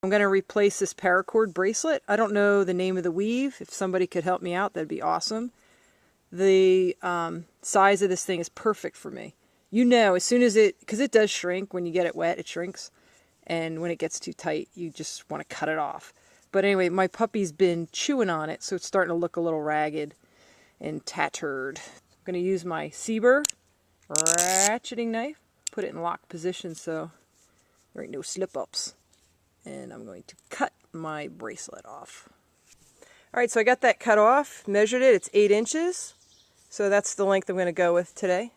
I'm going to replace this Paracord bracelet. I don't know the name of the weave. If somebody could help me out, that'd be awesome. The size of this thing is perfect for me. You know, as soon as because it does shrink when you get it wet, it shrinks. And when it gets too tight, you just want to cut it off. But anyway, my puppy's been chewing on it, so it's starting to look a little ragged and tattered. I'm going to use my CBer ratcheting knife, put it in lock position so there ain't no slip-ups. And I'm going to cut my bracelet off. Alright, so I got that cut off, measured it, it's 8 inches. So that's the length I'm going to go with today.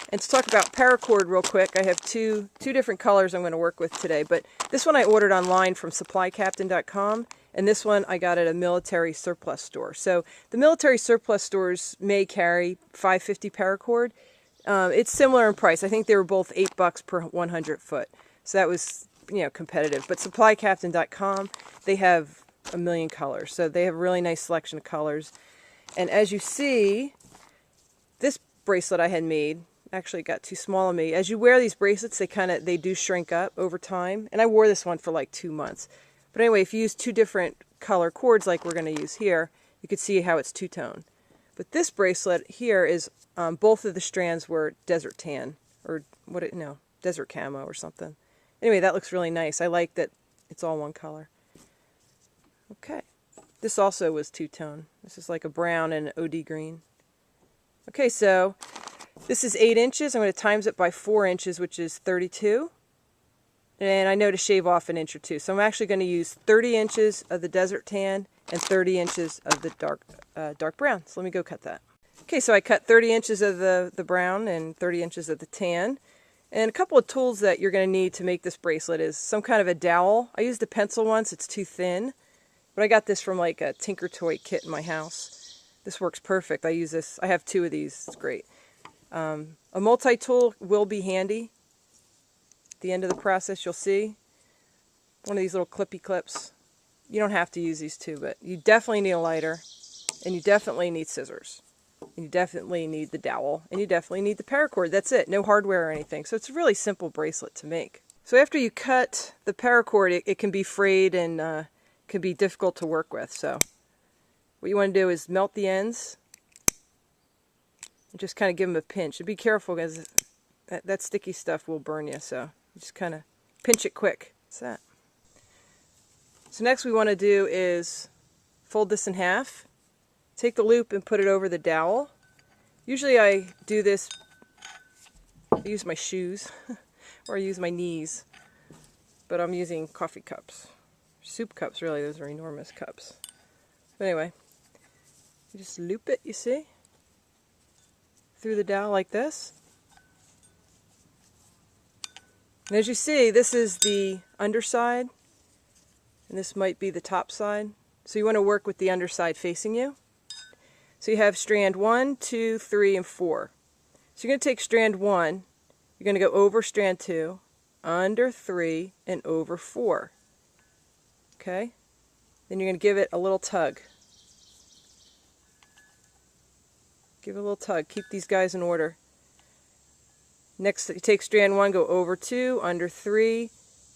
And to talk about paracord real quick, I have two different colors I'm going to work with today. But this one I ordered online from supplycaptain.com, and this one I got at a military surplus store. So the military surplus stores may carry 550 paracord. It's similar in price. I think they were both $8 per 100 foot. So that was, you know, competitive. But supplycaptain.com, they have a million colors. So they have a really nice selection of colors. And as you see, this bracelet I had made actually got too small on me. As you wear these bracelets, they do shrink up over time. And I wore this one for like 2 months. But anyway, if you use two different color cords like we're going to use here, you can see how it's two-tone. But this bracelet here is both of the strands were desert tan, or desert camo or something. Anyway, that looks really nice. I like that it's all one color. Okay. This also was two-tone. This is like a brown and an OD green. Okay, so this is 8 inches. I'm going to times it by 4 inches, which is 32. And I know to shave off an inch or two. So I'm actually going to use 30 inches of the desert tan and 30 inches of the dark brown. So let me go cut that. Okay, so I cut 30 inches of the brown and 30 inches of the tan. And a couple of tools that you're going to need to make this bracelet is some kind of a dowel. I used a pencil once. It's too thin. But I got this from like a Tinker Toy kit in my house. This works perfect. I use this. I have 2 of these. It's great. A multi-tool will be handy. At the end of the process, you'll see one of these little clippy clips. You don't have to use these 2, but you definitely need a lighter, and you definitely need scissors, and you definitely need the dowel, and you definitely need the paracord. That's it. No hardware or anything. So it's a really simple bracelet to make. So after you cut the paracord, it can be frayed and can be difficult to work with. So what you want to do is melt the ends and just kind of give them a pinch. And be careful because that sticky stuff will burn you. So just kind of pinch it quick. That's that. So next we want to do is fold this in half. Take the loop and put it over the dowel. Usually I do this, I use my shoes or I use my knees, but I'm using coffee cups. Soup cups, really. Those are enormous cups. But anyway, you just loop it, you see, through the dowel like this. And as you see, this is the underside, and this might be the top side. So you want to work with the underside facing you. So you have strand 1, 2, 3, and 4. So you're going to take strand 1, you're going to go over strand 2, under 3, and over 4. Okay? Then you're going to give it a little tug. Give it a little tug. Keep these guys in order. Next, you take strand 1, go over 2, under 3,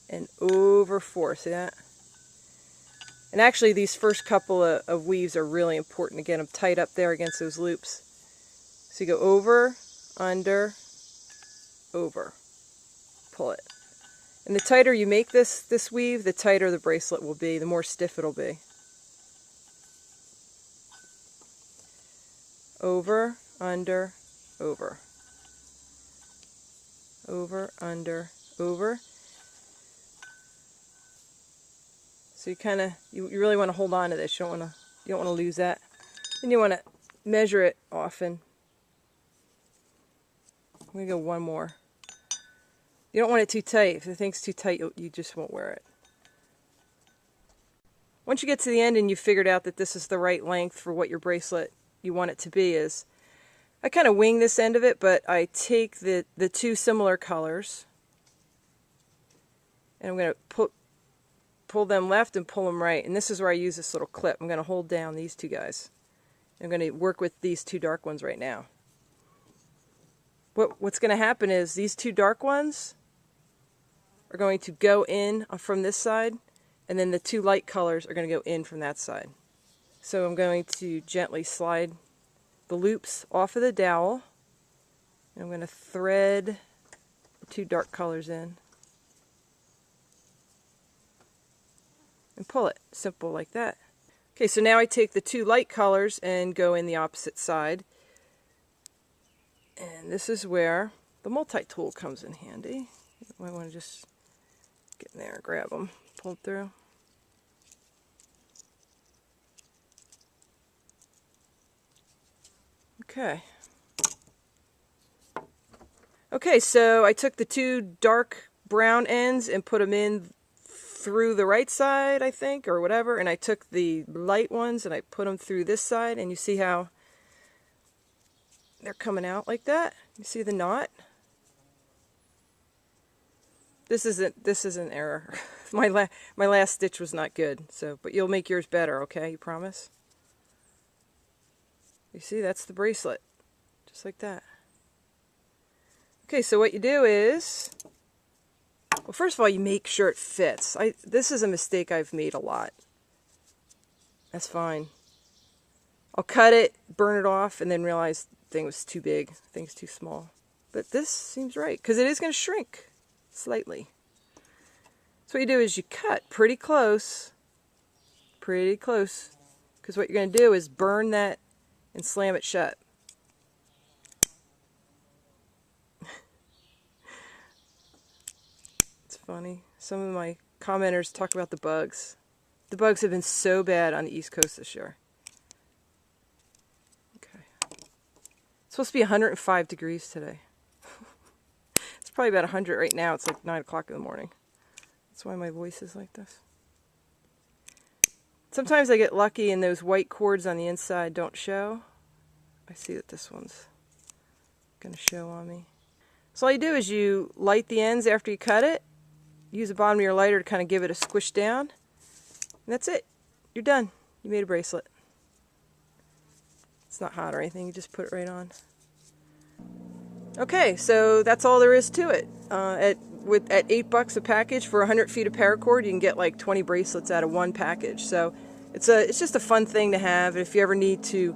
and over 4. See that? And actually, these first couple of weaves are really important to get them tight up there against those loops. So you go over, under, over. Pull it. And the tighter you make this weave, the tighter the bracelet will be, the more stiff it'll be. Over, under, over. Over, under, over. So you really want to hold on to this. You don't want to lose that. Then you want to measure it often. I'm going to go one more. You don't want it too tight. If the thing's too tight, you just won't wear it. Once you get to the end and you've figured out that this is the right length for what your bracelet you want it to be, is I kind of wing this end of it, but I take the 2 similar colors and I'm going to pull them left and pull them right. And this is where I use this little clip. I'm going to hold down these 2 guys. I'm going to work with these 2 dark ones right now. What's going to happen is these 2 dark ones are going to go in from this side, and then the 2 light colors are going to go in from that side. So I'm going to gently slide the loops off of the dowel. And I'm going to thread the 2 dark colors in. And pull it. Simple like that. Okay, so now I take the 2 light colors and go in the opposite side. And this is where the multi-tool comes in handy. You might want to just get in there and grab them, pull it through. Okay. Okay, so I took the 2 dark brown ends and put them in through the right side, I think, or whatever, and I took the light ones and I put them through this side, and you see how they're coming out like that? You see the knot? This is an error. my last stitch was not good, so but you'll make yours better, okay? You promise? You see, that's the bracelet. Just like that. Okay, so what you do is, well, first of all, you make sure it fits. This is a mistake I've made a lot. That's fine. I'll cut it, burn it off, and then realize the thing was too big, the thing's too small. But this seems right, because it is going to shrink slightly. So what you do is you cut pretty close, because what you're going to do is burn that and slam it shut. It's funny. Some of my commenters talk about the bugs. The bugs have been so bad on the East Coast this year. Okay. It's supposed to be 105 degrees today. It's probably about 100 right now. It's like 9 o'clock in the morning. That's why my voice is like this. Sometimes I get lucky and those white cords on the inside don't show. I see that this one's going to show on me. So all you do is you light the ends after you cut it. Use the bottom of your lighter to kind of give it a squish down. And that's it. You're done. You made a bracelet. It's not hot or anything. You just put it right on. Okay, so that's all there is to it. At $8 a package for 100 feet of paracord, you can get like 20 bracelets out of one package. So it's just a fun thing to have. If you ever need to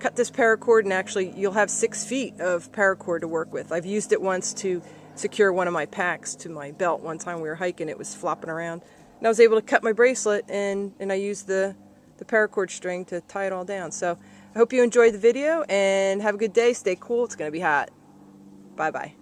cut this paracord, and actually you'll have 6 feet of paracord to work with. I've used it once to secure one of my packs to my belt. One time we were hiking, it was flopping around. And I was able to cut my bracelet, and I used the paracord string to tie it all down. So I hope you enjoyed the video, and have a good day. Stay cool. It's going to be hot. Bye-bye.